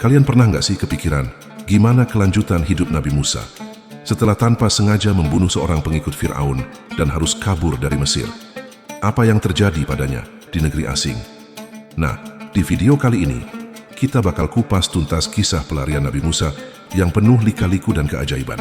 Kalian pernah nggak sih kepikiran gimana kelanjutan hidup Nabi Musa setelah tanpa sengaja membunuh seorang pengikut Fir'aun dan harus kabur dari Mesir? Apa yang terjadi padanya di negeri asing? Nah, di video kali ini, kita bakal kupas tuntas kisah pelarian Nabi Musa yang penuh lika-liku dan keajaiban.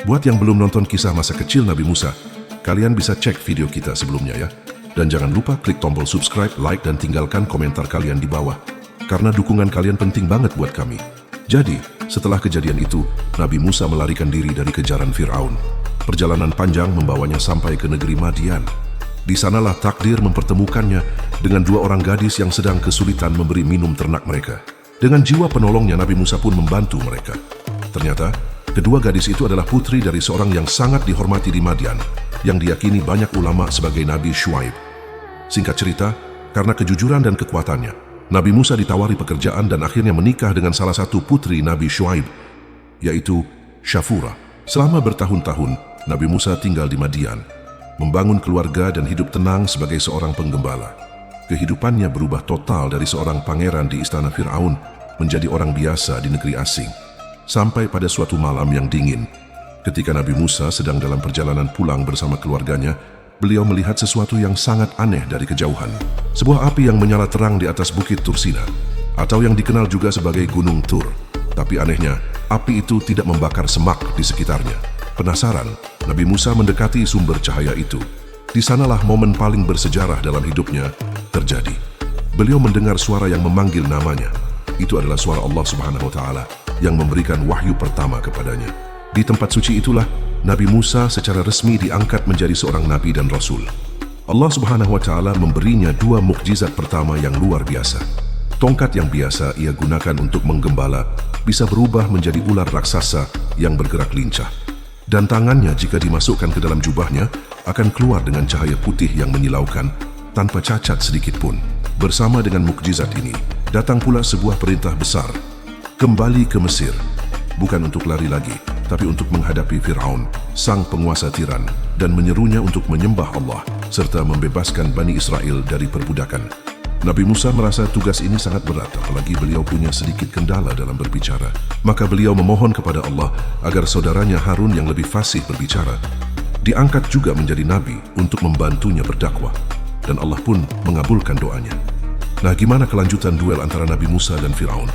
Buat yang belum nonton kisah masa kecil Nabi Musa, kalian bisa cek video kita sebelumnya ya. Dan jangan lupa klik tombol subscribe, like, dan tinggalkan komentar kalian di bawah. Karena dukungan kalian penting banget buat kami. Jadi, setelah kejadian itu, Nabi Musa melarikan diri dari kejaran Fir'aun. Perjalanan panjang membawanya sampai ke negeri Madian. Di sanalah takdir mempertemukannya dengan dua orang gadis yang sedang kesulitan memberi minum ternak mereka. Dengan jiwa penolongnya, Nabi Musa pun membantu mereka. Ternyata, kedua gadis itu adalah putri dari seorang yang sangat dihormati di Madian, yang diyakini banyak ulama sebagai Nabi Syuaib. Singkat cerita, karena kejujuran dan kekuatannya, Nabi Musa ditawari pekerjaan dan akhirnya menikah dengan salah satu putri Nabi Syuaib, yaitu Syafura. Selama bertahun-tahun, Nabi Musa tinggal di Madian, membangun keluarga dan hidup tenang sebagai seorang penggembala. Kehidupannya berubah total dari seorang pangeran di istana Fir'aun menjadi orang biasa di negeri asing. Sampai pada suatu malam yang dingin, ketika Nabi Musa sedang dalam perjalanan pulang bersama keluarganya, beliau melihat sesuatu yang sangat aneh dari kejauhan. Sebuah api yang menyala terang di atas bukit Tursina, atau yang dikenal juga sebagai Gunung Tur. Tapi anehnya, api itu tidak membakar semak di sekitarnya. Penasaran, Nabi Musa mendekati sumber cahaya itu. Di sanalah momen paling bersejarah dalam hidupnya terjadi. Beliau mendengar suara yang memanggil namanya. Itu adalah suara Allah Subhanahu wa Ta'ala yang memberikan wahyu pertama kepadanya. Di tempat suci itulah Nabi Musa secara resmi diangkat menjadi seorang nabi dan rasul. Allah Subhanahu wa Ta'ala memberinya dua mukjizat pertama yang luar biasa. Tongkat yang biasa ia gunakan untuk menggembala bisa berubah menjadi ular raksasa yang bergerak lincah. Dan tangannya jika dimasukkan ke dalam jubahnya akan keluar dengan cahaya putih yang menyilaukan tanpa cacat sedikit pun. Bersama dengan mukjizat ini, datang pula sebuah perintah besar. Kembali ke Mesir, bukan untuk lari lagi, tapi untuk menghadapi Fir'aun, sang penguasa tiran, dan menyerunya untuk menyembah Allah, serta membebaskan Bani Israel dari perbudakan. Nabi Musa merasa tugas ini sangat berat, apalagi beliau punya sedikit kendala dalam berbicara. Maka beliau memohon kepada Allah agar saudaranya Harun yang lebih fasih berbicara diangkat juga menjadi nabi untuk membantunya berdakwah. Dan Allah pun mengabulkan doanya. Nah, gimana kelanjutan duel antara Nabi Musa dan Fir'aun?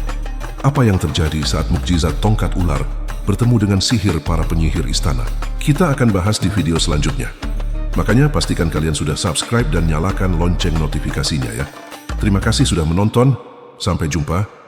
Apa yang terjadi saat mukjizat tongkat ular bertemu dengan sihir para penyihir istana? Kita akan bahas di video selanjutnya. Makanya pastikan kalian sudah subscribe dan nyalakan lonceng notifikasinya ya. Terima kasih sudah menonton. Sampai jumpa.